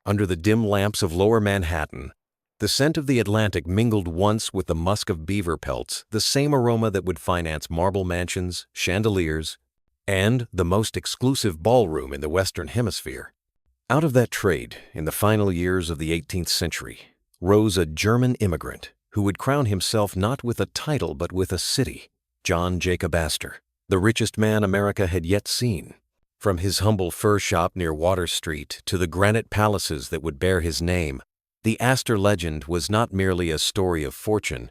Under the dim lamps of lower Manhattan, the scent of the Atlantic mingled once with the musk of beaver pelts, the same aroma that would finance marble mansions, chandeliers, and the most exclusive ballroom in the Western Hemisphere. Out of that trade, in the final years of the 18th century, rose a German immigrant who would crown himself not with a title but with a city, John Jacob Astor, the richest man America had yet seen. From his humble fur shop near Water Street to the granite palaces that would bear his name, the Astor legend was not merely a story of fortune.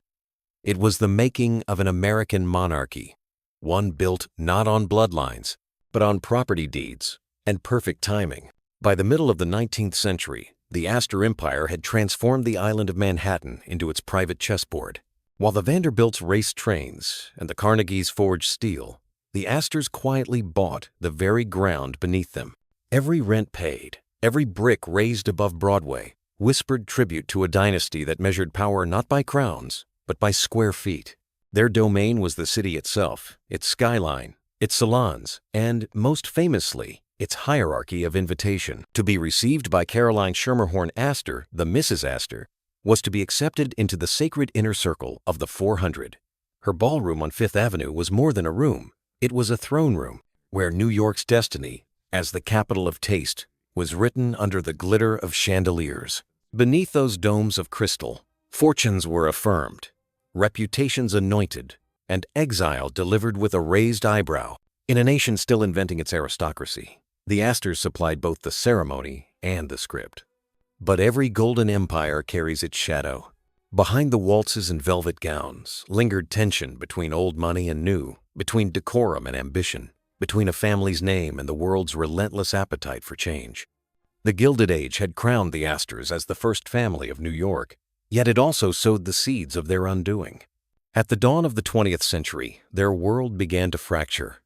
It was the making of an American monarchy, one built not on bloodlines, but on property deeds and perfect timing. By the middle of the 19th century, the Astor Empire had transformed the island of Manhattan into its private chessboard. While the Vanderbilts raced trains and the Carnegies forged steel, the Astors quietly bought the very ground beneath them. Every rent paid, every brick raised above Broadway, whispered tribute to a dynasty that measured power not by crowns, but by square feet. Their domain was the city itself, its skyline, its salons, and, most famously, its hierarchy of invitation. To be received by Caroline Schermerhorn Astor, the Mrs. Astor, was to be accepted into the sacred inner circle of the 400. Her ballroom on Fifth Avenue was more than a room. It was a throne room, where New York's destiny, as the capital of taste, was written under the glitter of chandeliers. Beneath those domes of crystal, fortunes were affirmed, reputations anointed, and exile delivered with a raised eyebrow. In a nation still inventing its aristocracy, the Astors supplied both the ceremony and the script. But every golden empire carries its shadow. Behind the waltzes and velvet gowns lingered tension between old money and new, between decorum and ambition, between a family's name and the world's relentless appetite for change. The Gilded Age had crowned the Astors as the first family of New York, yet it also sowed the seeds of their undoing. At the dawn of the 20th century, their world began to fracture.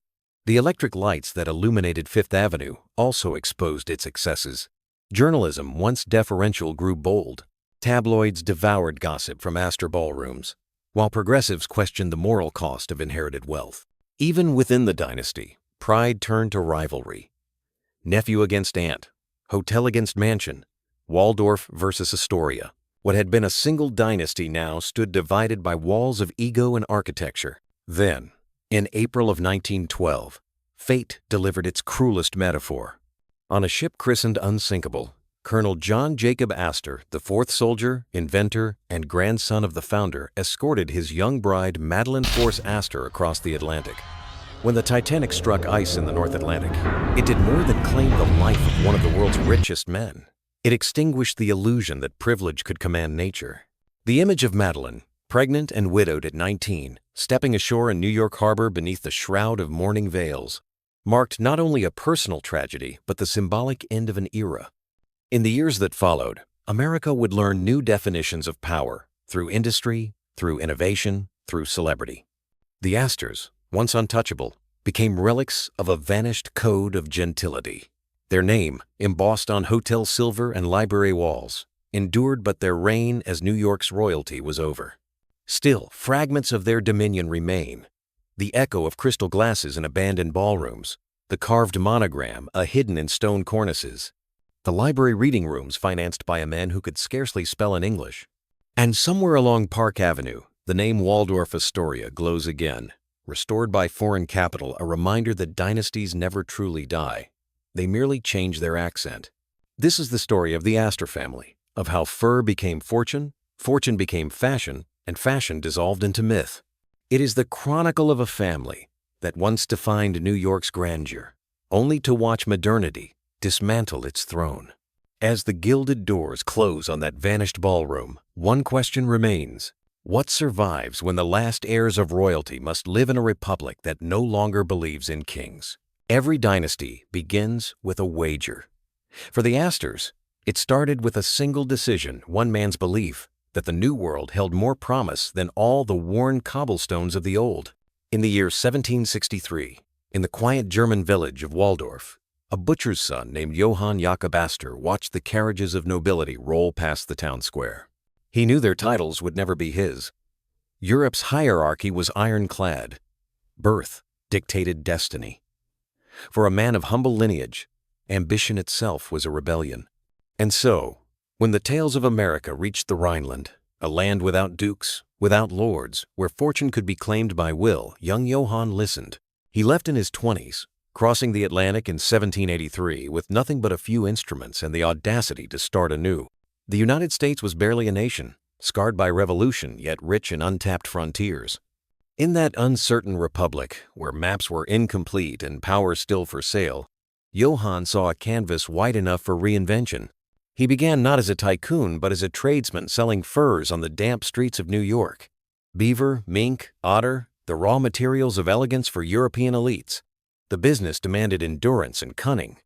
The electric lights that illuminated Fifth Avenue also exposed its excesses. Journalism, once deferential, grew bold. Tabloids devoured gossip from Astor ballrooms, while progressives questioned the moral cost of inherited wealth. Even within the dynasty, pride turned to rivalry. Nephew against aunt, hotel against mansion, Waldorf versus Astoria. What had been a single dynasty now stood divided by walls of ego and architecture. Then, in April of 1912, fate delivered its cruelest metaphor. On a ship christened Unsinkable, Colonel John Jacob Astor, the fourth soldier, inventor, and grandson of the founder, escorted his young bride Madeline Force Astor across the Atlantic. When the Titanic struck ice in the North Atlantic, it did more than claim the life of one of the world's richest men. It extinguished the illusion that privilege could command nature. The image of Madeline, pregnant and widowed at 19, stepping ashore in New York Harbor beneath the shroud of mourning veils, marked not only a personal tragedy but the symbolic end of an era. In the years that followed, America would learn new definitions of power through industry, through innovation, through celebrity. The Astors, once untouchable, became relics of a vanished code of gentility. Their name, embossed on hotel silver and library walls, endured but their reign as New York's royalty was over. Still, fragments of their dominion remain. The echo of crystal glasses in abandoned ballrooms, the carved monogram hidden in stone cornices, the library reading rooms financed by a man who could scarcely spell in English. And somewhere along Park Avenue, the name Waldorf Astoria glows again, restored by foreign capital, a reminder that dynasties never truly die. They merely change their accent. This is the story of the Astor family, of how fur became fortune, fortune became fashion, and fashion dissolved into myth. It is the chronicle of a family that once defined New York's grandeur, only to watch modernity dismantle its throne. As the gilded doors close on that vanished ballroom, one question remains: what survives when the last heirs of royalty must live in a republic that no longer believes in kings? Every dynasty begins with a wager. For the Astors, it started with a single decision, one man's belief that the new world held more promise than all the worn cobblestones of the old. In the year 1763, in the quiet German village of Waldorf, a butcher's son named Johann Jacob Astor watched the carriages of nobility roll past the town square. He knew their titles would never be his. Europe's hierarchy was ironclad. Birth dictated destiny. For a man of humble lineage, ambition itself was a rebellion. And so, when the tales of America reached the Rhineland, a land without dukes, without lords, where fortune could be claimed by will, young Johann listened. He left in his 20s, crossing the Atlantic in 1783 with nothing but a few instruments and the audacity to start anew. The United States was barely a nation, scarred by revolution yet rich in untapped frontiers. In that uncertain republic, where maps were incomplete and power still for sale, Johann saw a canvas wide enough for reinvention. He began not as a tycoon but as a tradesman selling furs on the damp streets of New York. Beaver, mink, otter, the raw materials of elegance for European elites. The business demanded endurance and cunning.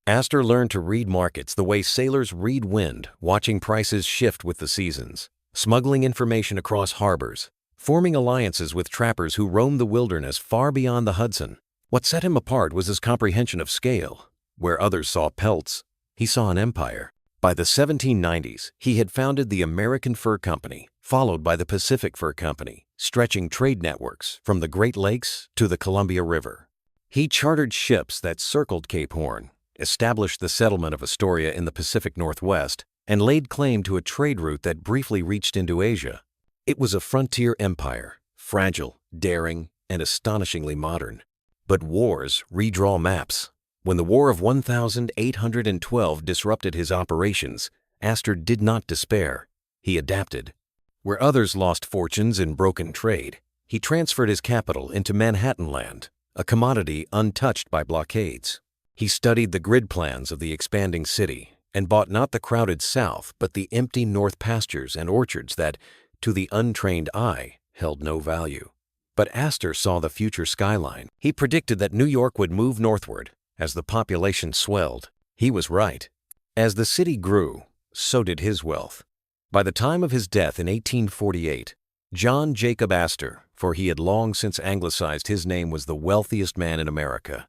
Astor learned to read markets the way sailors read wind, watching prices shift with the seasons, smuggling information across harbors, forming alliances with trappers who roamed the wilderness far beyond the Hudson. What set him apart was his comprehension of scale. Where others saw pelts, he saw an empire. By the 1790s, he had founded the American Fur Company, followed by the Pacific Fur Company, stretching trade networks from the Great Lakes to the Columbia River. He chartered ships that circled Cape Horn, established the settlement of Astoria in the Pacific Northwest, and laid claim to a trade route that briefly reached into Asia. It was a frontier empire, fragile, daring, and astonishingly modern. But wars redraw maps. When the War of 1812 disrupted his operations, Astor did not despair. He adapted. Where others lost fortunes in broken trade, he transferred his capital into Manhattan land, a commodity untouched by blockades. He studied the grid plans of the expanding city and bought not the crowded South but the empty North pastures and orchards that, to the untrained eye, held no value. But Astor saw the future skyline. He predicted that New York would move northward as the population swelled. He was right. As the city grew, so did his wealth. By the time of his death in 1848, John Jacob Astor, for he had long since anglicized his name, was the wealthiest man in America.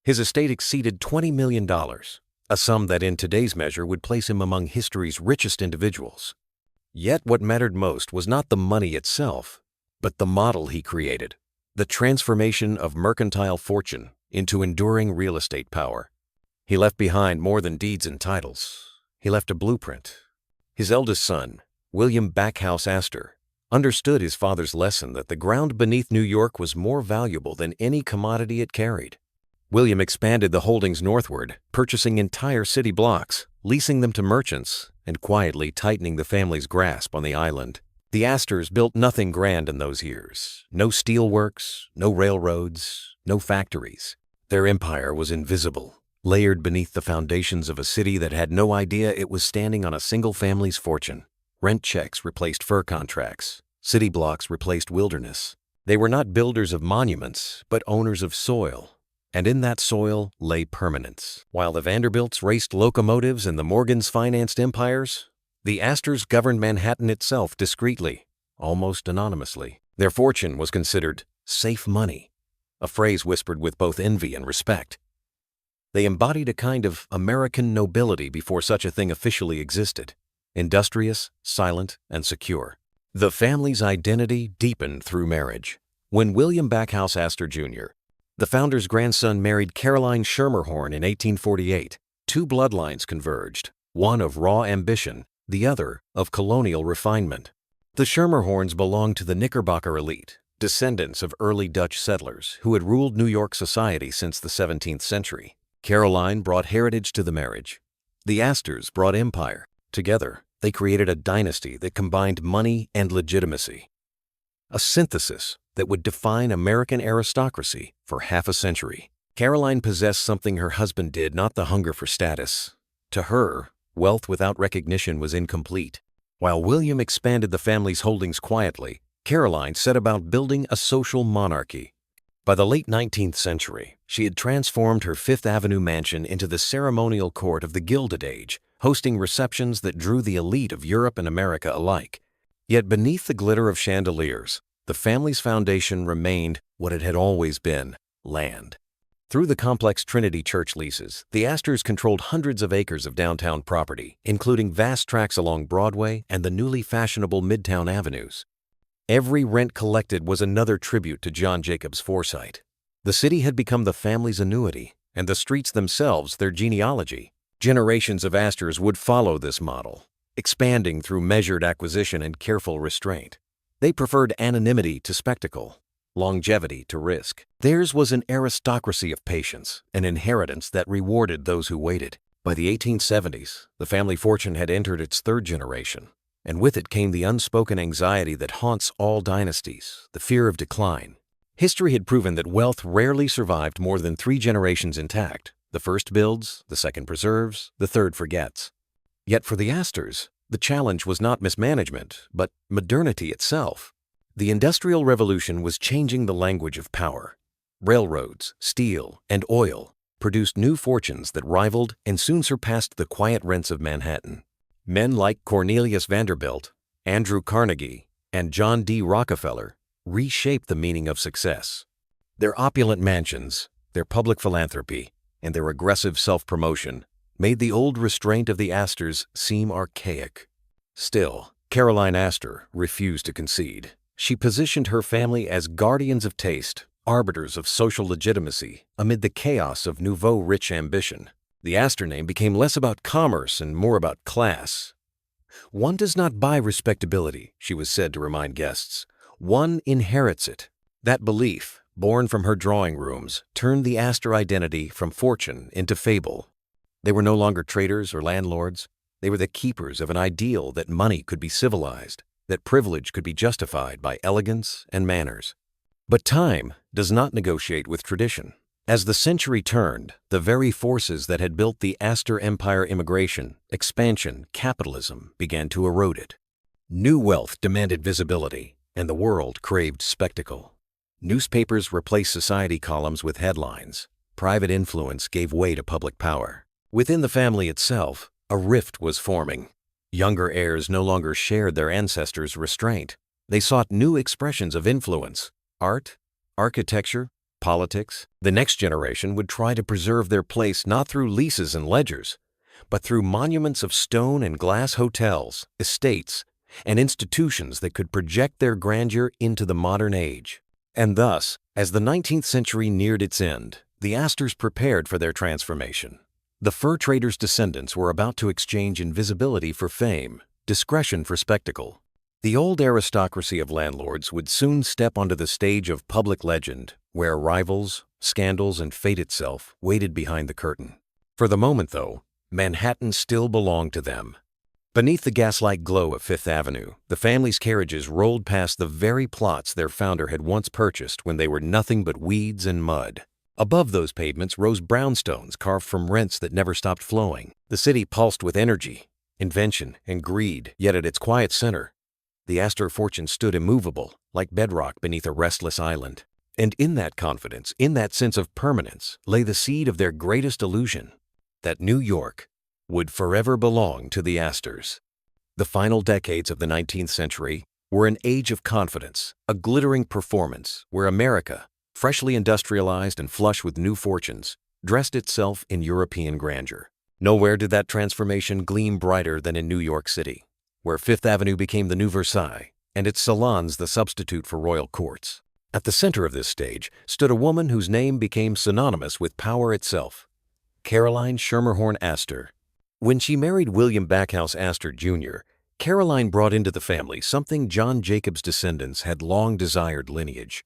His estate exceeded $20 million, a sum that in today's measure would place him among history's richest individuals. Yet what mattered most was not the money itself, but the model he created, the transformation of mercantile fortune into enduring real estate power. He left behind more than deeds and titles. He left a blueprint. His eldest son, William Backhouse Astor, understood his father's lesson that the ground beneath New York was more valuable than any commodity it carried. William expanded the holdings northward, purchasing entire city blocks, leasing them to merchants, and quietly tightening the family's grasp on the island. The Astors built nothing grand in those years. No steelworks, no railroads, no factories. Their empire was invisible, layered beneath the foundations of a city that had no idea it was standing on a single family's fortune. Rent checks replaced fur contracts. City blocks replaced wilderness. They were not builders of monuments, but owners of soil. And in that soil lay permanence. While the Vanderbilts raced locomotives and the Morgans financed empires, the Astors governed Manhattan itself discreetly, almost anonymously. Their fortune was considered safe money, a phrase whispered with both envy and respect. They embodied a kind of American nobility before such a thing officially existed, industrious, silent, and secure. The family's identity deepened through marriage. When William Backhouse Astor Jr., the founder's grandson, married Caroline Schermerhorn in 1848, two bloodlines converged, one of raw ambition, the other of colonial refinement. The Schermerhorns belonged to the Knickerbocker elite, descendants of early Dutch settlers who had ruled New York society since the 17th century. Caroline brought heritage to the marriage. The Astors brought empire. Together, they created a dynasty that combined money and legitimacy. A synthesis that would define American aristocracy for half a century. Caroline possessed something her husband did, not the hunger for status. To her, wealth without recognition was incomplete. While William expanded the family's holdings quietly, Caroline set about building a social monarchy. By the late 19th century, she had transformed her Fifth Avenue mansion into the ceremonial court of the Gilded Age, hosting receptions that drew the elite of Europe and America alike. Yet beneath the glitter of chandeliers, the family's foundation remained what it had always been: land. Through the complex Trinity Church leases, the Astors controlled hundreds of acres of downtown property, including vast tracts along Broadway and the newly fashionable Midtown avenues. Every rent collected was another tribute to John Jacob's foresight. The city had become the family's annuity, and the streets themselves their genealogy. Generations of Astors would follow this model, expanding through measured acquisition and careful restraint. They preferred anonymity to spectacle, longevity to risk. Theirs was an aristocracy of patience, an inheritance that rewarded those who waited. By the 1870s, the family fortune had entered its third generation, and with it came the unspoken anxiety that haunts all dynasties, the fear of decline. History had proven that wealth rarely survived more than 3 generations intact. The first builds, the second preserves, the third forgets. Yet for the Astors, the challenge was not mismanagement, but modernity itself. The Industrial Revolution was changing the language of power. Railroads, steel, and oil produced new fortunes that rivaled and soon surpassed the quiet rents of Manhattan. Men like Cornelius Vanderbilt, Andrew Carnegie, and John D. Rockefeller reshaped the meaning of success. Their opulent mansions, their public philanthropy, and their aggressive self-promotion made the old restraint of the Astors seem archaic. Still, Caroline Astor refused to concede. She positioned her family as guardians of taste, arbiters of social legitimacy amid the chaos of nouveau rich ambition. The Astor name became less about commerce and more about class. "One does not buy respectability," she was said to remind guests. "One inherits it." That belief, born from her drawing rooms, turned the Astor identity from fortune into fable. They were no longer traders or landlords. They were the keepers of an ideal that money could be civilized, that privilege could be justified by elegance and manners. But time does not negotiate with tradition. As the century turned, the very forces that had built the Astor Empire, immigration, expansion, capitalism, began to erode it. New wealth demanded visibility, and the world craved spectacle. Newspapers replaced society columns with headlines. Private influence gave way to public power. Within the family itself, a rift was forming. Younger heirs no longer shared their ancestors' restraint. They sought new expressions of influence: art, architecture, politics. The next generation would try to preserve their place not through leases and ledgers, but through monuments of stone and glass, hotels, estates, and institutions that could project their grandeur into the modern age. And thus, as the 19th century neared its end, the Astors prepared for their transformation. The fur traders' descendants were about to exchange invisibility for fame, discretion for spectacle. The old aristocracy of landlords would soon step onto the stage of public legend, where rivals, scandals, and fate itself waited behind the curtain. For the moment, though, Manhattan still belonged to them. Beneath the gaslight glow of Fifth Avenue, the family's carriages rolled past the very plots their founder had once purchased when they were nothing but weeds and mud. Above those pavements rose brownstones carved from rents that never stopped flowing. The city pulsed with energy, invention, and greed, yet at its quiet center, the Astor fortune stood immovable, like bedrock beneath a restless island. And in that confidence, in that sense of permanence, lay the seed of their greatest illusion, that New York would forever belong to the Astors. The final decades of the 19th century were an age of confidence, a glittering performance where America, freshly industrialized and flush with new fortunes, dressed itself in European grandeur. Nowhere did that transformation gleam brighter than in New York City, where Fifth Avenue became the new Versailles, and its salons the substitute for royal courts. At the center of this stage stood a woman whose name became synonymous with power itself, Caroline Schermerhorn Astor. When she married William Backhouse Astor, Jr., Caroline brought into the family something John Jacob's descendants had long desired: lineage.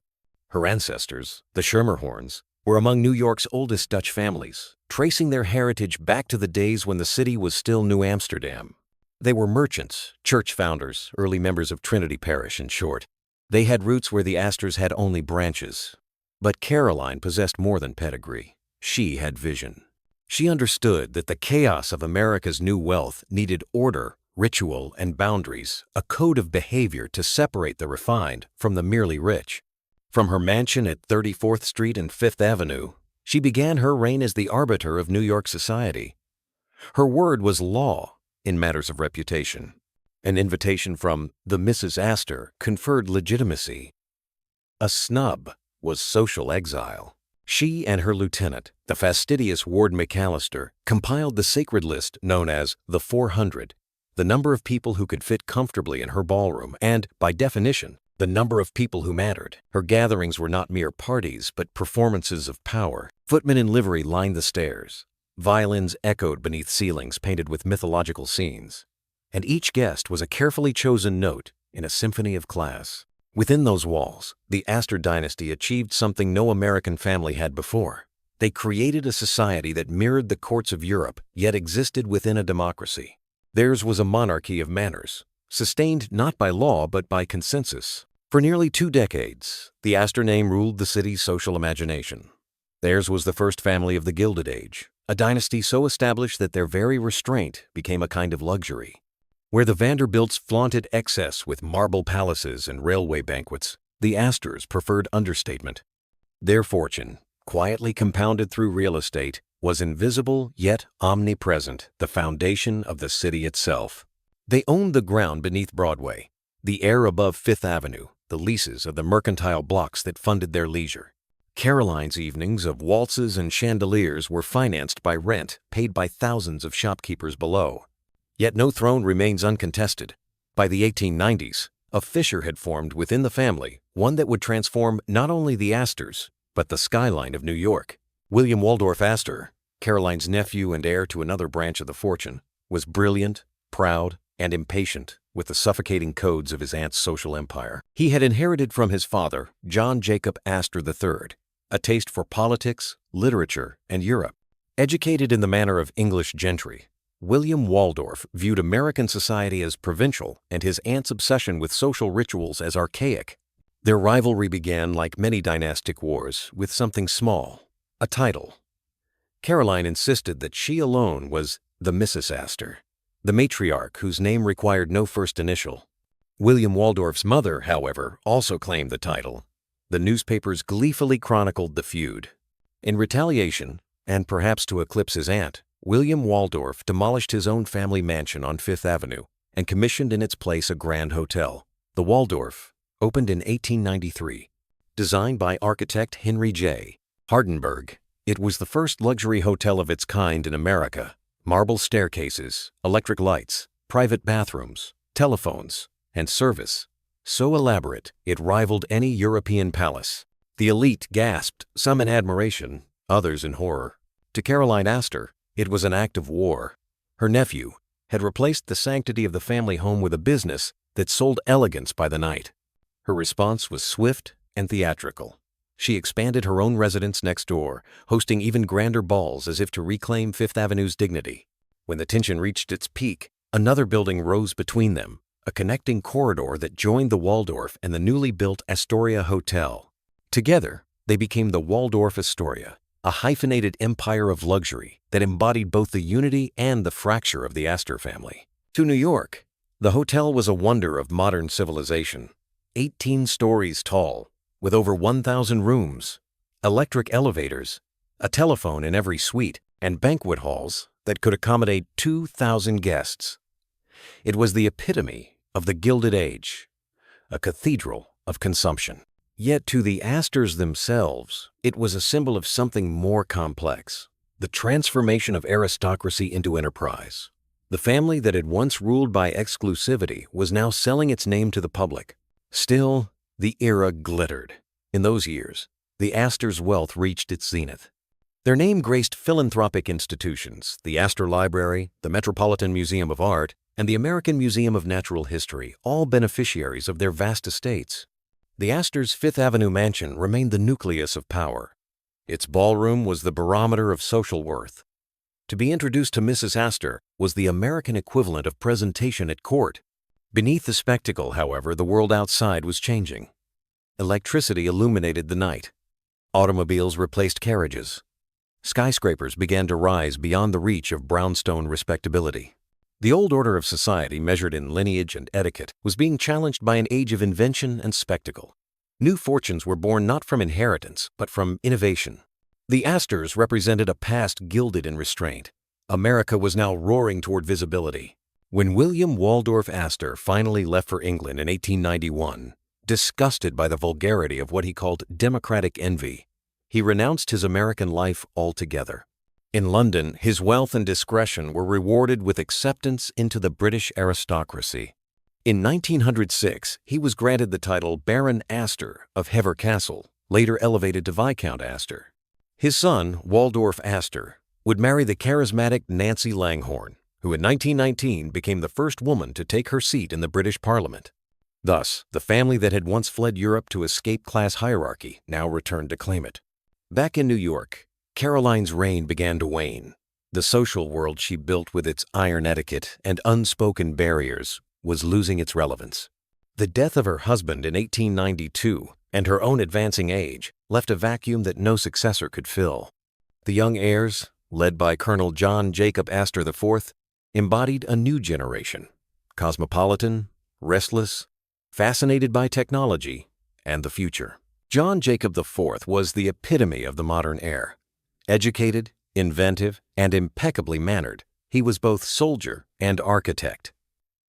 Her ancestors, the Schermerhorns, were among New York's oldest Dutch families, tracing their heritage back to the days when the city was still New Amsterdam. They were merchants, church founders, early members of Trinity Parish, in short. They had roots where the Astors had only branches. But Caroline possessed more than pedigree. She had vision. She understood that the chaos of America's new wealth needed order, ritual, and boundaries, a code of behavior to separate the refined from the merely rich. From her mansion at 34th Street and Fifth Avenue, she began her reign as the arbiter of New York society. Her word was law in matters of reputation. An invitation from the Mrs. Astor conferred legitimacy. A snub was social exile. She and her lieutenant, the fastidious Ward McAllister, compiled the sacred list known as the 400, the number of people who could fit comfortably in her ballroom and, by definition, the number of people who mattered. Her gatherings were not mere parties, but performances of power. Footmen in livery lined the stairs. Violins echoed beneath ceilings painted with mythological scenes, and each guest was a carefully chosen note in a symphony of class. Within those walls, the Astor dynasty achieved something no American family had before. They created a society that mirrored the courts of Europe, yet existed within a democracy. Theirs was a monarchy of manners, sustained not by law but by consensus. For nearly 2 decades, the Astor name ruled the city's social imagination. Theirs was the first family of the Gilded Age, a dynasty so established that their very restraint became a kind of luxury. Where the Vanderbilts flaunted excess with marble palaces and railway banquets, the Astors preferred understatement. Their fortune, quietly compounded through real estate, was invisible yet omnipresent, the foundation of the city itself. They owned the ground beneath Broadway, the air above Fifth Avenue, the leases of the mercantile blocks that funded their leisure. Caroline's evenings of waltzes and chandeliers were financed by rent paid by thousands of shopkeepers below. Yet no throne remains uncontested. By the 1890s, a fissure had formed within the family, one that would transform not only the Astors, but the skyline of New York. William Waldorf Astor, Caroline's nephew and heir to another branch of the fortune, was brilliant, proud, and impatient with the suffocating codes of his aunt's social empire. He had inherited from his father, John Jacob Astor III, a taste for politics, literature, and Europe. Educated in the manner of English gentry, William Waldorf viewed American society as provincial and his aunt's obsession with social rituals as archaic. Their rivalry began, like many dynastic wars, with something small, a title. Caroline insisted that she alone was the Mrs. Astor, the matriarch whose name required no first initial. William Waldorf's mother, however, also claimed the title. The newspapers gleefully chronicled the feud. In retaliation, and perhaps to eclipse his aunt, William Waldorf demolished his own family mansion on Fifth Avenue and commissioned in its place a grand hotel. The Waldorf opened in 1893. Designed by architect Henry J. Hardenberg, it was the first luxury hotel of its kind in America. Marble staircases, electric lights, private bathrooms, telephones, and service. So elaborate, it rivaled any European palace. The elite gasped, some in admiration, others in horror. To Caroline Astor, it was an act of war. Her nephew had replaced the sanctity of the family home with a business that sold elegance by the night. Her response was swift and theatrical. She expanded her own residence next door, hosting even grander balls as if to reclaim Fifth Avenue's dignity. When the tension reached its peak, another building rose between them, a connecting corridor that joined the Waldorf and the newly built Astoria Hotel. Together, they became the Waldorf Astoria, a hyphenated empire of luxury that embodied both the unity and the fracture of the Astor family. To New York, the hotel was a wonder of modern civilization. 18 stories tall, with over 1,000 rooms, electric elevators, a telephone in every suite, and banquet halls that could accommodate 2,000 guests. It was the epitome of the Gilded Age, a cathedral of consumption. Yet to the Astors themselves, it was a symbol of something more complex, the transformation of aristocracy into enterprise. The family that had once ruled by exclusivity was now selling its name to the public. Still, the era glittered. In those years, the Astors' wealth reached its zenith. Their name graced philanthropic institutions, the Astor Library, the Metropolitan Museum of Art, and the American Museum of Natural History, all beneficiaries of their vast estates. The Astors' Fifth Avenue mansion remained the nucleus of power. Its ballroom was the barometer of social worth. To be introduced to Mrs. Astor was the American equivalent of presentation at court. Beneath the spectacle, however, the world outside was changing. Electricity illuminated the night. Automobiles replaced carriages. Skyscrapers began to rise beyond the reach of brownstone respectability. The old order of society, measured in lineage and etiquette, was being challenged by an age of invention and spectacle. New fortunes were born not from inheritance, but from innovation. The Astors represented a past gilded in restraint. America was now roaring toward visibility. When William Waldorf Astor finally left for England in 1891, disgusted by the vulgarity of what he called democratic envy, he renounced his American life altogether. In London, his wealth and discretion were rewarded with acceptance into the British aristocracy. In 1906, he was granted the title Baron Astor of Hever Castle, later elevated to Viscount Astor. His son, Waldorf Astor, would marry the charismatic Nancy Langhorne, who in 1919 became the first woman to take her seat in the British Parliament. Thus, the family that had once fled Europe to escape class hierarchy now returned to claim it. Back in New York, Caroline's reign began to wane. The social world she built with its iron etiquette and unspoken barriers was losing its relevance. The death of her husband in 1892 and her own advancing age left a vacuum that no successor could fill. The young heirs, led by Colonel John Jacob Astor IV, embodied a new generation, cosmopolitan, restless, fascinated by technology and the future. John Jacob IV was the epitome of the modern heir. Educated, inventive, and impeccably mannered, he was both soldier and architect.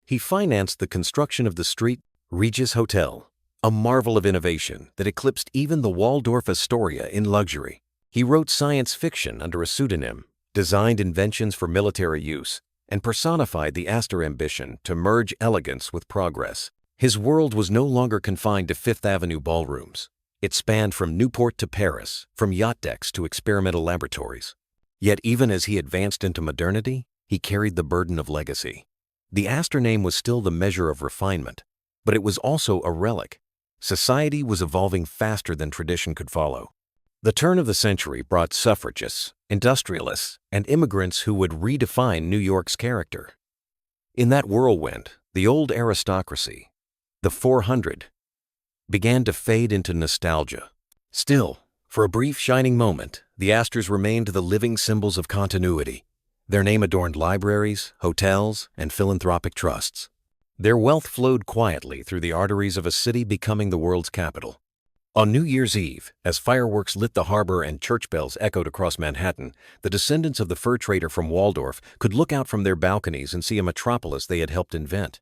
He financed the construction of the St. Regis Hotel, a marvel of innovation that eclipsed even the Waldorf Astoria in luxury. He wrote science fiction under a pseudonym, designed inventions for military use, and personified the Astor ambition to merge elegance with progress. His world was no longer confined to Fifth Avenue ballrooms. It spanned from Newport to Paris, from yacht decks to experimental laboratories. Yet even as he advanced into modernity, he carried the burden of legacy. The Astor name was still the measure of refinement, but it was also a relic. Society was evolving faster than tradition could follow. The turn of the century brought suffragists, industrialists, and immigrants who would redefine New York's character. In that whirlwind, the old aristocracy, the 400, began to fade into nostalgia. Still, for a brief shining moment, the Astors remained the living symbols of continuity. Their name adorned libraries, hotels, and philanthropic trusts. Their wealth flowed quietly through the arteries of a city becoming the world's capital. On New Year's Eve, as fireworks lit the harbor and church bells echoed across Manhattan, the descendants of the fur trader from Waldorf could look out from their balconies and see a metropolis they had helped invent.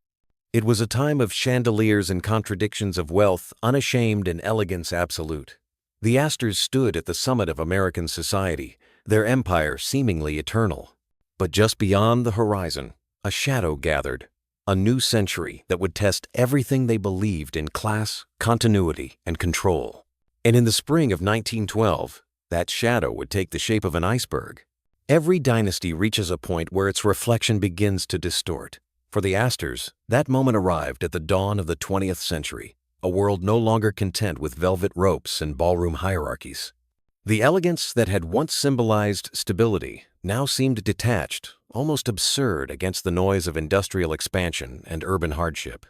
It was a time of chandeliers and contradictions of wealth, unashamed and elegance absolute. The Astors stood at the summit of American society, their empire seemingly eternal. But just beyond the horizon, a shadow gathered, a new century that would test everything they believed in class, continuity, and control. And in the spring of 1912, that shadow would take the shape of an iceberg. Every dynasty reaches a point where its reflection begins to distort. For the Astors, that moment arrived at the dawn of the 20th century, a world no longer content with velvet ropes and ballroom hierarchies. The elegance that had once symbolized stability now seemed detached, almost absurd against the noise of industrial expansion and urban hardship.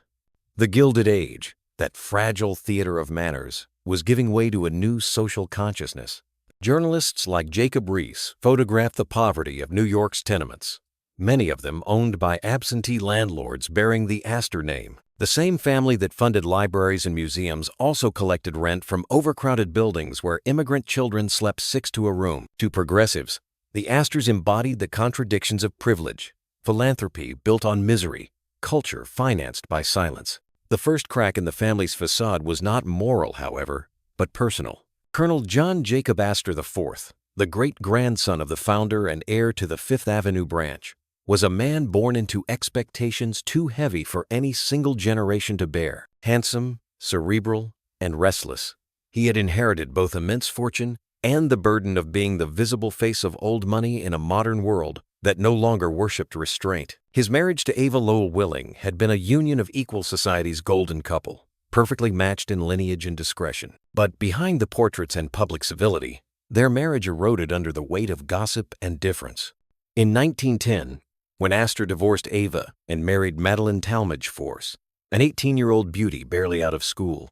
The Gilded Age, that fragile theater of manners, was giving way to a new social consciousness. Journalists like Jacob Riis photographed the poverty of New York's tenements, many of them owned by absentee landlords bearing the Astor name. The same family that funded libraries and museums also collected rent from overcrowded buildings where immigrant children slept six to a room. To progressives, the Astors embodied the contradictions of privilege, philanthropy built on misery, culture financed by silence. The first crack in the family's facade was not moral, however, but personal. Colonel John Jacob Astor IV, the great-grandson of the founder and heir to the Fifth Avenue branch, was a man born into expectations too heavy for any single generation to bear. Handsome, cerebral, and restless, he had inherited both immense fortune and the burden of being the visible face of old money in a modern world that no longer worshipped restraint. His marriage to Ava Lowell Willing had been a union of equal society's golden couple, perfectly matched in lineage and discretion. But behind the portraits and public civility, their marriage eroded under the weight of gossip and difference. In 1910, when Astor divorced Ava and married Madeline Talmadge Force, an 18-year-old beauty barely out of school,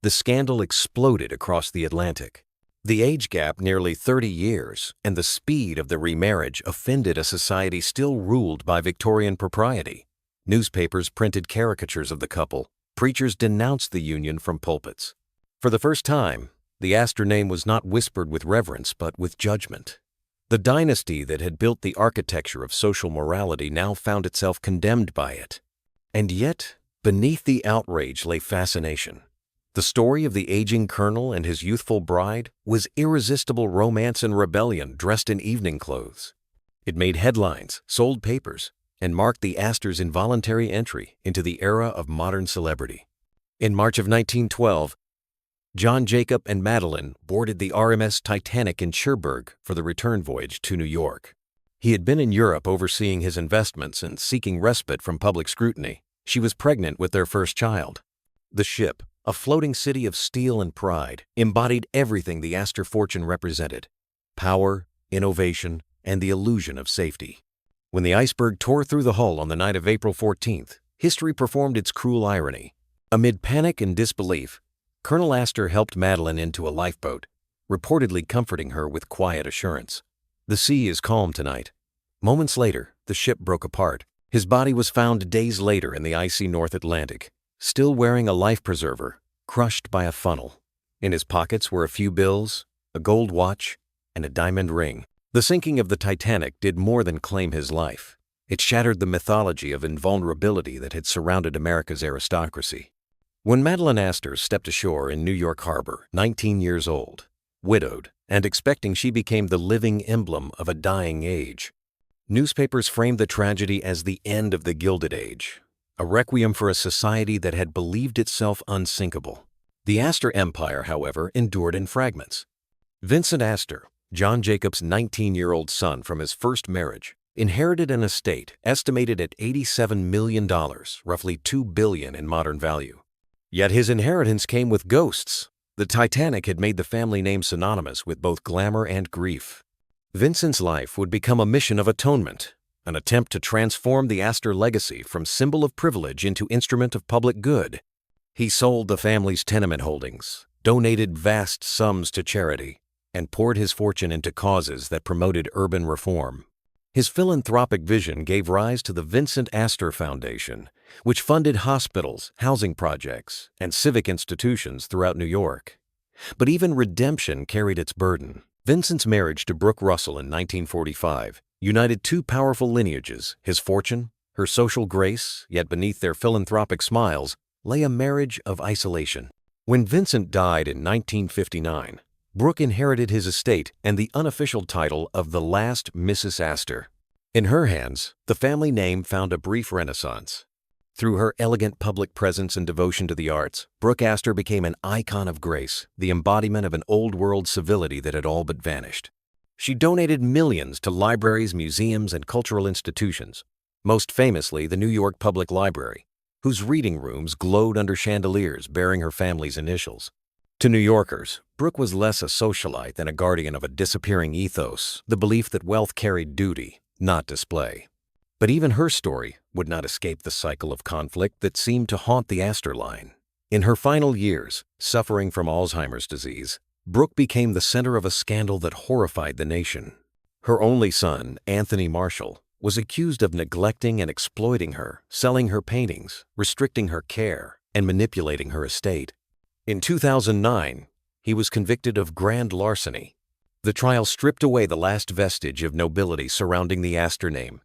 the scandal exploded across the Atlantic. The age gap, nearly 30 years, and the speed of the remarriage offended a society still ruled by Victorian propriety. Newspapers printed caricatures of the couple. Preachers denounced the union from pulpits. For the first time, the Astor name was not whispered with reverence but with judgment. The dynasty that had built the architecture of social morality now found itself condemned by it. And yet, beneath the outrage lay fascination. The story of the aging colonel and his youthful bride was irresistible romance and rebellion dressed in evening clothes. It made headlines, sold papers, and marked the Astors' involuntary entry into the era of modern celebrity. In March of 1912, John Jacob and Madeline boarded the RMS Titanic in Cherbourg for the return voyage to New York. He had been in Europe overseeing his investments and seeking respite from public scrutiny. She was pregnant with their first child. The ship, a floating city of steel and pride, embodied everything the Astor fortune represented: power, innovation, and the illusion of safety. When the iceberg tore through the hull on the night of April 14th, history performed its cruel irony. Amid panic and disbelief, Colonel Astor helped Madeline into a lifeboat, reportedly comforting her with quiet assurance. "The sea is calm tonight." Moments later, the ship broke apart. His body was found days later in the icy North Atlantic, still wearing a life preserver, crushed by a funnel. In his pockets were a few bills, a gold watch, and a diamond ring. The sinking of the Titanic did more than claim his life. It shattered the mythology of invulnerability that had surrounded America's aristocracy. When Madeline Astor stepped ashore in New York Harbor, 19 years old, widowed, and expecting, she became the living emblem of a dying age. Newspapers framed the tragedy as the end of the Gilded Age, a requiem for a society that had believed itself unsinkable. The Astor empire, however, endured in fragments. Vincent Astor, John Jacob's 19-year-old son from his first marriage, inherited an estate estimated at $87 million, roughly $2 billion in modern value. Yet his inheritance came with ghosts. The Titanic had made the family name synonymous with both glamour and grief. Vincent's life would become a mission of atonement, an attempt to transform the Astor legacy from symbol of privilege into instrument of public good. He sold the family's tenement holdings, donated vast sums to charity, and poured his fortune into causes that promoted urban reform. His philanthropic vision gave rise to the Vincent Astor Foundation, which funded hospitals, housing projects, and civic institutions throughout New York. But even redemption carried its burden. Vincent's marriage to Brooke Russell in 1945 united two powerful lineages: his fortune, her social grace, yet beneath their philanthropic smiles lay a marriage of isolation. When Vincent died in 1959, Brooke inherited his estate and the unofficial title of the last Mrs. Astor. In her hands, the family name found a brief renaissance. Through her elegant public presence and devotion to the arts, Brooke Astor became an icon of grace, the embodiment of an old-world civility that had all but vanished. She donated millions to libraries, museums, and cultural institutions, most famously the New York Public Library, whose reading rooms glowed under chandeliers bearing her family's initials. To New Yorkers, Brooke was less a socialite than a guardian of a disappearing ethos, the belief that wealth carried duty, not display. But even her story would not escape the cycle of conflict that seemed to haunt the Astor line. In her final years, suffering from Alzheimer's disease, Brooke became the center of a scandal that horrified the nation. Her only son, Anthony Marshall, was accused of neglecting and exploiting her, selling her paintings, restricting her care, and manipulating her estate. In 2009, he was convicted of grand larceny. The trial stripped away the last vestige of nobility surrounding the Astor name.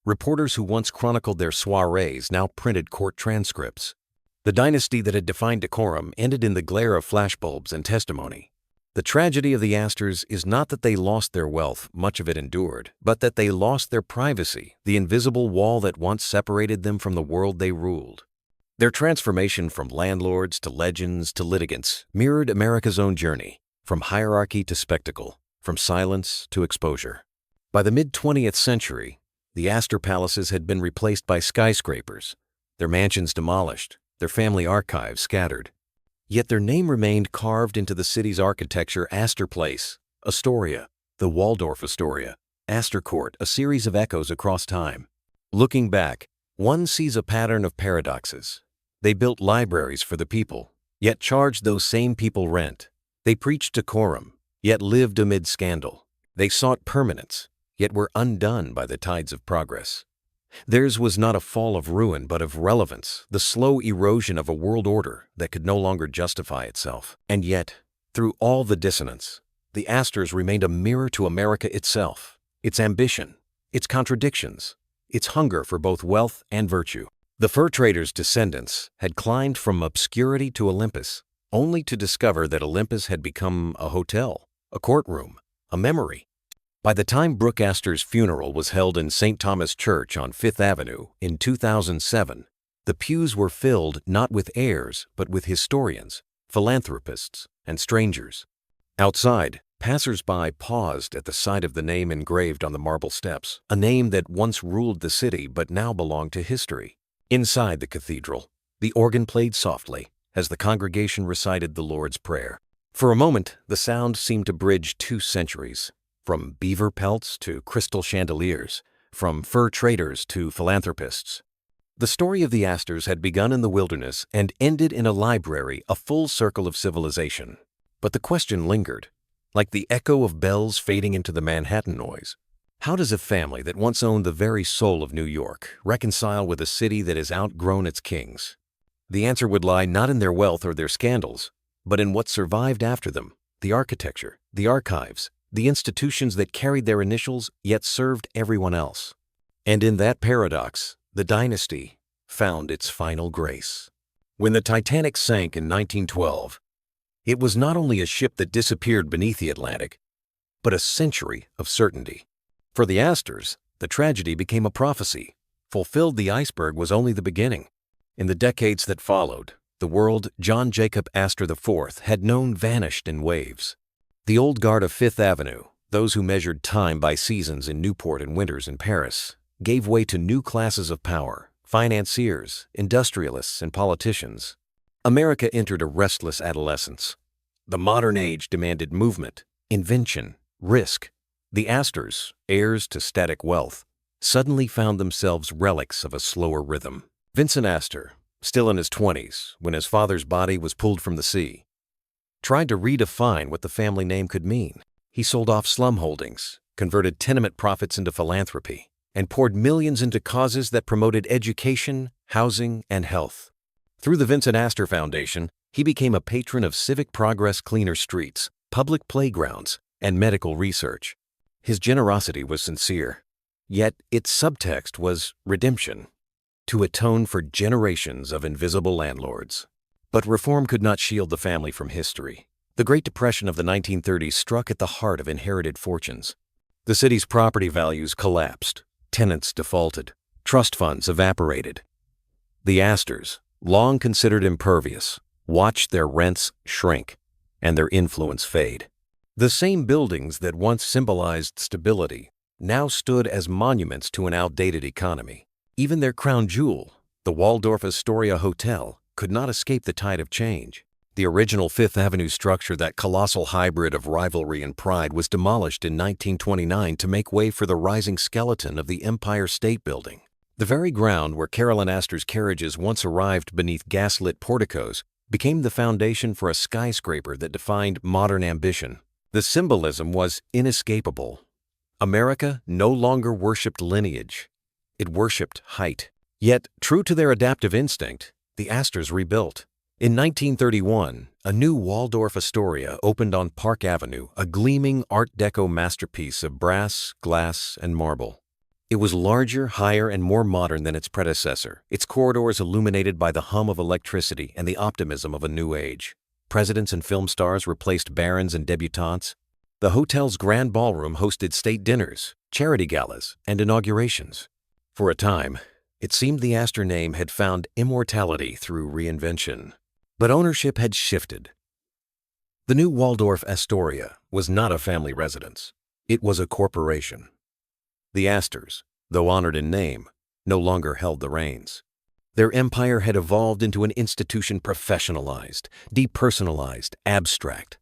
Reporters who once chronicled their soirees now printed court transcripts. The dynasty that had defined decorum ended in the glare of flashbulbs and testimony. The tragedy of the Astors is not that they lost their wealth, much of it endured, but that they lost their privacy, the invisible wall that once separated them from the world they ruled. Their transformation from landlords to legends to litigants mirrored America's own journey, from hierarchy to spectacle, from silence to exposure. By the mid-20th century, the Astor palaces had been replaced by skyscrapers, their mansions demolished, their family archives scattered. Yet their name remained carved into the city's architecture: Astor Place, Astoria, the Waldorf Astoria, Astor Court, a series of echoes across time. Looking back, one sees a pattern of paradoxes. They built libraries for the people, yet charged those same people rent. They preached decorum, yet lived amid scandal. They sought permanence, yet were undone by the tides of progress. Theirs was not a fall of ruin, but of relevance, the slow erosion of a world order that could no longer justify itself. And yet, through all the dissonance, the Astors remained a mirror to America itself, its ambition, its contradictions, its hunger for both wealth and virtue. The fur trader's descendants had climbed from obscurity to Olympus, only to discover that Olympus had become a hotel, a courtroom, a memory. By the time Brooke Astor's funeral was held in St. Thomas Church on Fifth Avenue in 2007, the pews were filled not with heirs but with historians, philanthropists, and strangers. Outside, passers-by paused at the sight of the name engraved on the marble steps, a name that once ruled the city but now belonged to history. Inside the cathedral, the organ played softly as the congregation recited the Lord's Prayer. For a moment, the sound seemed to bridge 2 centuries, from beaver pelts to crystal chandeliers, from fur traders to philanthropists. The story of the Astors had begun in the wilderness and ended in a library, a full circle of civilization. But the question lingered, like the echo of bells fading into the Manhattan noise. How does a family that once owned the very soul of New York reconcile with a city that has outgrown its kings? The answer would lie not in their wealth or their scandals, but in what survived after them, the architecture, the archives, the institutions that carried their initials yet served everyone else. And in that paradox, the dynasty found its final grace. When the Titanic sank in 1912, it was not only a ship that disappeared beneath the Atlantic, but a century of certainty. For the Astors, the tragedy became a prophecy. Fulfilled, the iceberg was only the beginning. In the decades that followed, the world John Jacob Astor IV had known vanished in waves. The old guard of Fifth Avenue, those who measured time by seasons in Newport and winters in Paris, gave way to new classes of power, financiers, industrialists, and politicians. America entered a restless adolescence. The modern age demanded movement, invention, risk. The Astors, heirs to static wealth, suddenly found themselves relics of a slower rhythm. Vincent Astor, still in his 20s when his father's body was pulled from the sea, tried to redefine what the family name could mean. He sold off slum holdings, converted tenement profits into philanthropy, and poured millions into causes that promoted education, housing, and health. Through the Vincent Astor Foundation, he became a patron of civic progress, cleaner streets, public playgrounds, and medical research. His generosity was sincere, yet its subtext was redemption, to atone for generations of invisible landlords. But reform could not shield the family from history. The Great Depression of the 1930s struck at the heart of inherited fortunes. The city's property values collapsed, tenants defaulted, trust funds evaporated. The Astors, long considered impervious, watched their rents shrink and their influence fade. The same buildings that once symbolized stability now stood as monuments to an outdated economy. Even their crown jewel, the Waldorf Astoria Hotel, could not escape the tide of change. The original Fifth Avenue structure, that colossal hybrid of rivalry and pride, was demolished in 1929 to make way for the rising skeleton of the Empire State Building. The very ground where Carolyn Astor's carriages once arrived beneath gaslit porticos became the foundation for a skyscraper that defined modern ambition. The symbolism was inescapable. America no longer worshipped lineage. It worshipped height. Yet, true to their adaptive instinct, the Astors rebuilt. In 1931, a new Waldorf Astoria opened on Park Avenue, a gleaming Art Deco masterpiece of brass, glass, and marble. It was larger, higher, and more modern than its predecessor, its corridors illuminated by the hum of electricity and the optimism of a new age. Presidents and film stars replaced barons and debutantes. The hotel's grand ballroom hosted state dinners, charity galas, and inaugurations. For a time, it seemed the Astor name had found immortality through reinvention. But ownership had shifted. The new Waldorf Astoria was not a family residence. It was a corporation. The Astors, though honored in name, no longer held the reins. Their empire had evolved into an institution professionalized, depersonalized, abstract.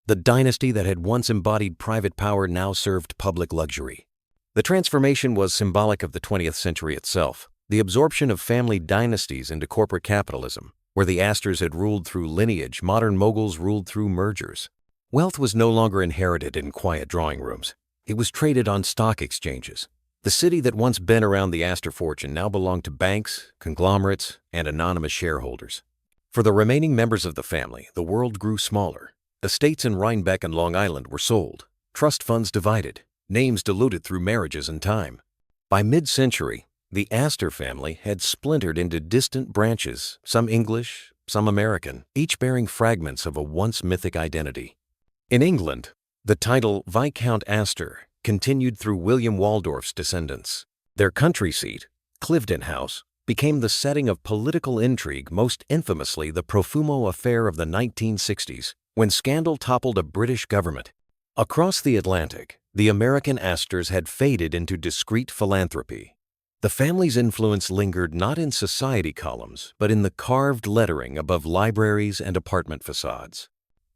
The dynasty that had once embodied private power now served public luxury. The transformation was symbolic of the 20th century itself, the absorption of family dynasties into corporate capitalism. Where the Astors had ruled through lineage, modern moguls ruled through mergers. Wealth was no longer inherited in quiet drawing rooms. It was traded on stock exchanges. The city that once bent around the Astor fortune now belonged to banks, conglomerates, and anonymous shareholders. For the remaining members of the family, the world grew smaller. Estates in Rhinebeck and Long Island were sold, trust funds divided, names diluted through marriages and time. By mid-century, the Astor family had splintered into distant branches, some English, some American, each bearing fragments of a once mythic identity. In England, the title Viscount Astor continued through William Waldorf's descendants. Their country seat, Cliveden House, became the setting of political intrigue, most infamously the Profumo affair of the 1960s, when scandal toppled a British government. Across the Atlantic, the American Astors had faded into discreet philanthropy. The family's influence lingered not in society columns, but in the carved lettering above libraries and apartment facades.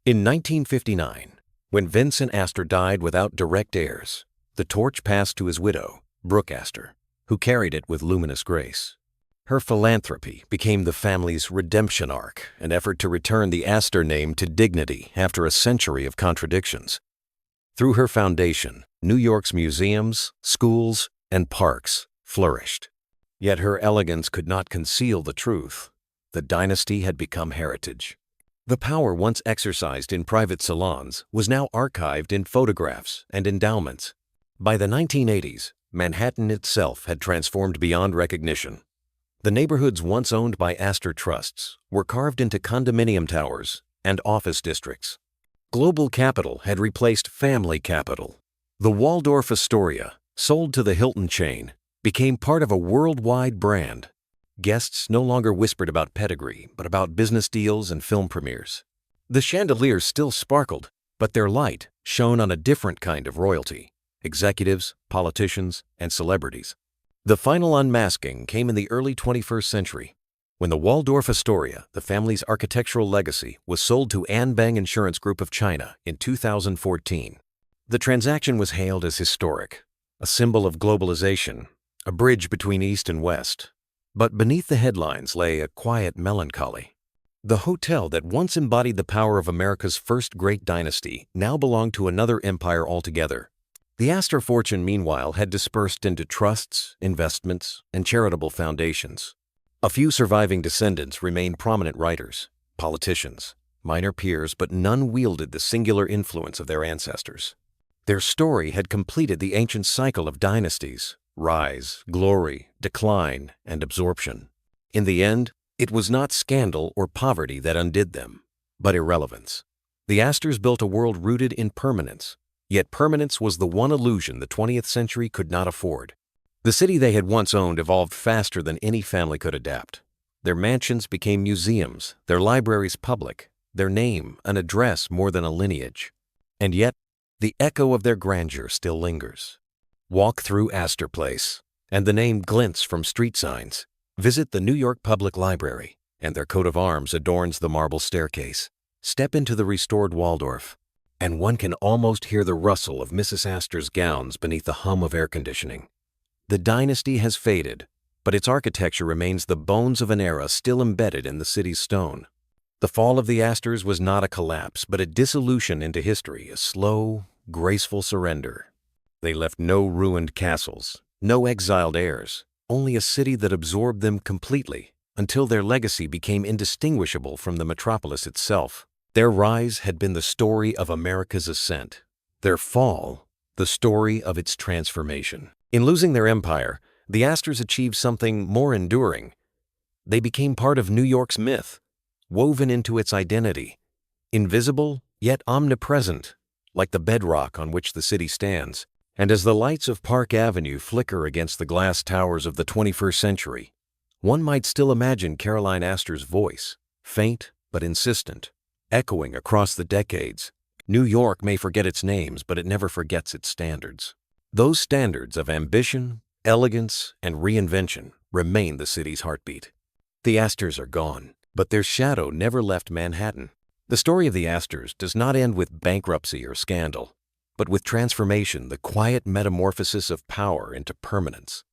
In 1959, when Vincent Astor died without direct heirs, the torch passed to his widow, Brooke Astor, who carried it with luminous grace. Her philanthropy became the family's redemption arc, an effort to return the Astor name to dignity after a century of contradictions. Through her foundation, New York's museums, schools, and parks flourished. Yet her elegance could not conceal the truth. The dynasty had become heritage. The power once exercised in private salons was now archived in photographs and endowments. By the 1980s, Manhattan itself had transformed beyond recognition. The neighborhoods once owned by Astor trusts were carved into condominium towers and office districts. Global capital had replaced family capital. The Waldorf Astoria, sold to the Hilton chain, became part of a worldwide brand. Guests no longer whispered about pedigree, but about business deals and film premieres. The chandeliers still sparkled, but their light shone on a different kind of royalty: executives, politicians, and celebrities. The final unmasking came in the early 21st century, when the Waldorf Astoria, the family's architectural legacy, was sold to Anbang Insurance Group of China in 2014. The transaction was hailed as historic, a symbol of globalization, a bridge between East and West. But beneath the headlines lay a quiet melancholy. The hotel that once embodied the power of America's first great dynasty now belonged to another empire altogether. The Astor fortune, meanwhile, had dispersed into trusts, investments, and charitable foundations. A few surviving descendants remained prominent writers, politicians, minor peers, but none wielded the singular influence of their ancestors. Their story had completed the ancient cycle of dynasties: rise, glory, decline, and absorption. In the end, it was not scandal or poverty that undid them, but irrelevance. The Astors built a world rooted in permanence, yet permanence was the one illusion the 20th century could not afford. The city they had once owned evolved faster than any family could adapt. Their mansions became museums, their libraries public, their name an address more than a lineage. And yet, the echo of their grandeur still lingers. Walk through Astor Place, and the name glints from street signs. Visit the New York Public Library, and their coat of arms adorns the marble staircase. Step into the restored Waldorf, and one can almost hear the rustle of Mrs. Astor's gowns beneath the hum of air conditioning. The dynasty has faded, but its architecture remains the bones of an era still embedded in the city's stone. The fall of the Astors was not a collapse, but a dissolution into history, a slow, graceful surrender. They left no ruined castles, no exiled heirs, only a city that absorbed them completely, until their legacy became indistinguishable from the metropolis itself. Their rise had been the story of America's ascent. Their fall, the story of its transformation. In losing their empire, the Astors achieved something more enduring. They became part of New York's myth, woven into its identity, invisible yet omnipresent, like the bedrock on which the city stands. And as the lights of Park Avenue flicker against the glass towers of the 21st century, one might still imagine Caroline Astor's voice, faint but insistent, echoing across the decades. New York may forget its names, but it never forgets its standards. Those standards of ambition, elegance, and reinvention remain the city's heartbeat. The Astors are gone, but their shadow never left Manhattan. The story of the Astors does not end with bankruptcy or scandal, but with transformation, the quiet metamorphosis of power into permanence.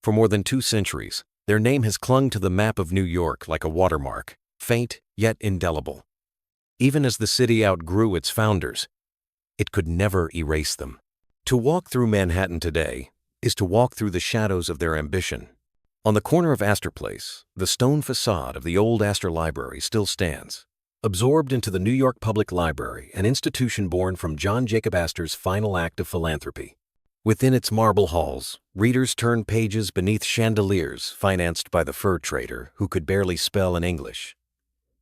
For more than 2 centuries, their name has clung to the map of New York like a watermark, faint yet indelible. Even as the city outgrew its founders, it could never erase them. To walk through Manhattan today is to walk through the shadows of their ambition. On the corner of Astor Place, the stone facade of the old Astor Library still stands, absorbed into the New York Public Library, an institution born from John Jacob Astor's final act of philanthropy. Within its marble halls, readers turn pages beneath chandeliers financed by the fur trader who could barely spell in English.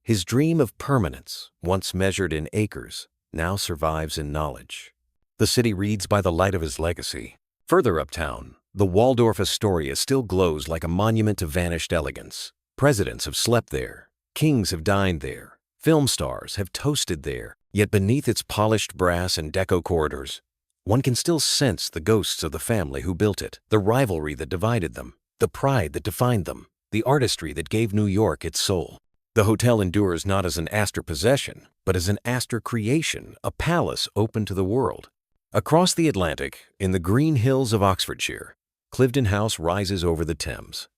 His dream of permanence, once measured in acres, now survives in knowledge. The city reads by the light of his legacy. Further uptown, The Waldorf Astoria still glows like a monument to vanished elegance. Presidents have slept there. Kings have dined there. Film stars have toasted there. Yet beneath its polished brass and deco corridors, one can still sense the ghosts of the family who built it, the rivalry that divided them, the pride that defined them, the artistry that gave New York its soul. The hotel endures not as an Astor possession, but as an Astor creation, a palace open to the world. Across the Atlantic, in the green hills of Oxfordshire, Cliveden House rises over the Thames.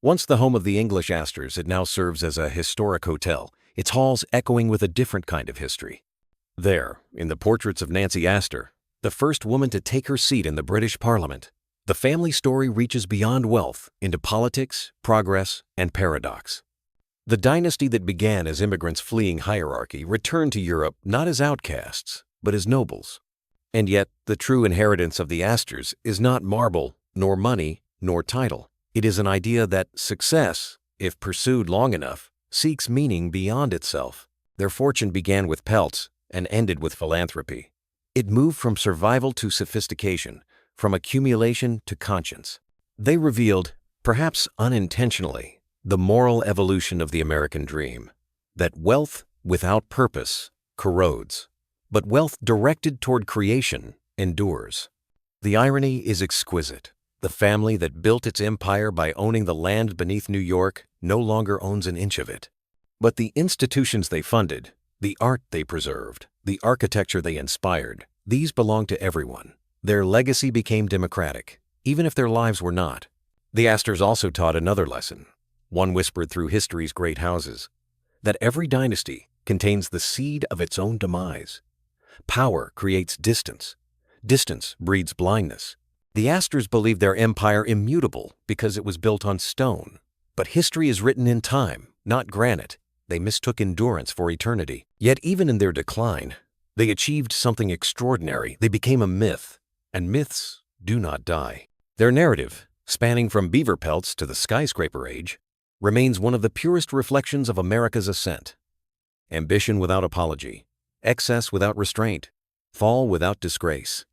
Once the home of the English Astors, it now serves as a historic hotel, its halls echoing with a different kind of history. There, in the portraits of Nancy Astor, the first woman to take her seat in the British Parliament, the family story reaches beyond wealth into politics, progress, and paradox. The dynasty that began as immigrants fleeing hierarchy returned to Europe not as outcasts, but as nobles. And yet, the true inheritance of the Astors is not marble, nor money, nor title. It is an idea that success, if pursued long enough, seeks meaning beyond itself. Their fortune began with pelts and ended with philanthropy. It moved from survival to sophistication, from accumulation to conscience. They revealed, perhaps unintentionally, the moral evolution of the American dream, that wealth without purpose corrodes, but wealth directed toward creation endures. The irony is exquisite. The family that built its empire by owning the land beneath New York no longer owns an inch of it. But the institutions they funded, the art they preserved, the architecture they inspired, these belong to everyone. Their legacy became democratic, even if their lives were not. The Astors also taught another lesson, one whispered through history's great houses, that every dynasty contains the seed of its own demise. Power creates distance. Distance breeds blindness. The Astors believed their empire immutable because it was built on stone. But history is written in time, not granite. They mistook endurance for eternity. Yet even in their decline, they achieved something extraordinary. They became a myth, and myths do not die. Their narrative, spanning from beaver pelts to the skyscraper age, remains one of the purest reflections of America's ascent. Ambition without apology, excess without restraint, fall without disgrace.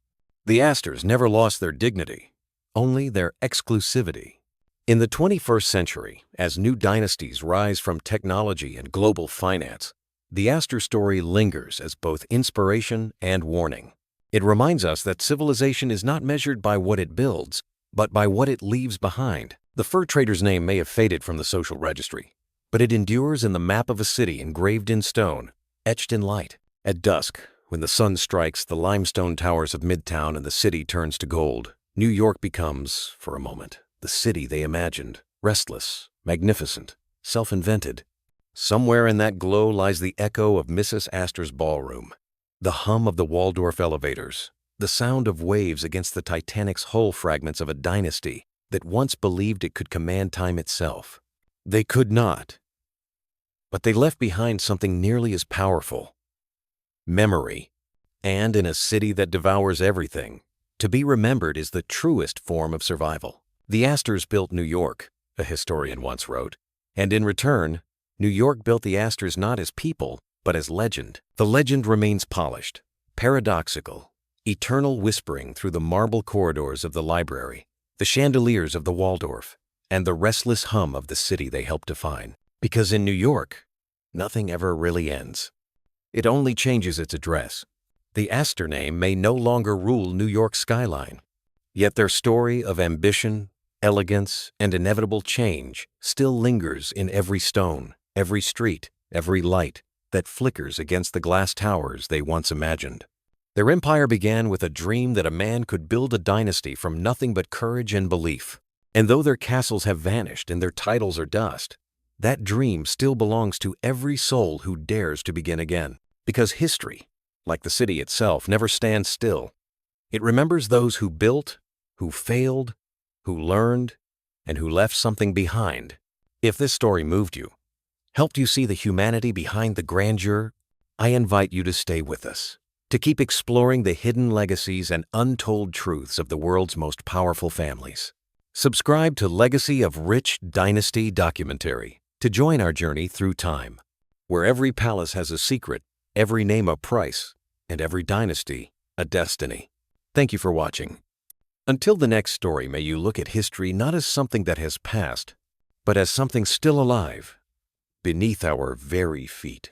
The Astors never lost their dignity, only their exclusivity. In the 21st century, as new dynasties rise from technology and global finance, the Astor story lingers as both inspiration and warning. It reminds us that civilization is not measured by what it builds, but by what it leaves behind. The fur trader's name may have faded from the social registry, but it endures in the map of a city engraved in stone, etched in light. At dusk, when the sun strikes the limestone towers of Midtown and the city turns to gold, New York becomes, for a moment, the city they imagined, restless, magnificent, self-invented. Somewhere in that glow lies the echo of Mrs. Astor's ballroom, the hum of the Waldorf elevators, the sound of waves against the Titanic's hull fragments of a dynasty that once believed it could command time itself. They could not. But they left behind something nearly as powerful: memory. And in a city that devours everything, to be remembered is the truest form of survival. The Astors built New York, a historian once wrote, and in return, New York built the Astors not as people, but as legend. The legend remains polished, paradoxical, eternal, whispering through the marble corridors of the library, the chandeliers of the Waldorf, and the restless hum of the city they helped define. Because in New York, nothing ever really ends. It only changes its address. The Astor name may no longer rule New York's skyline, yet their story of ambition, elegance, and inevitable change still lingers in every stone, every street, every light that flickers against the glass towers they once imagined. Their empire began with a dream that a man could build a dynasty from nothing but courage and belief. And though their castles have vanished and their titles are dust, that dream still belongs to every soul who dares to begin again. Because history, like the city itself, never stands still. It remembers those who built, who failed, who learned, and who left something behind. If this story moved you, helped you see the humanity behind the grandeur, I invite you to stay with us, to keep exploring the hidden legacies and untold truths of the world's most powerful families. Subscribe to Legacy of Rich Dynasty documentary to join our journey through time, where every palace has a secret, every name a price, and every dynasty a destiny. Thank you for watching. Until the next story, may you look at history not as something that has passed, but as something still alive beneath our very feet.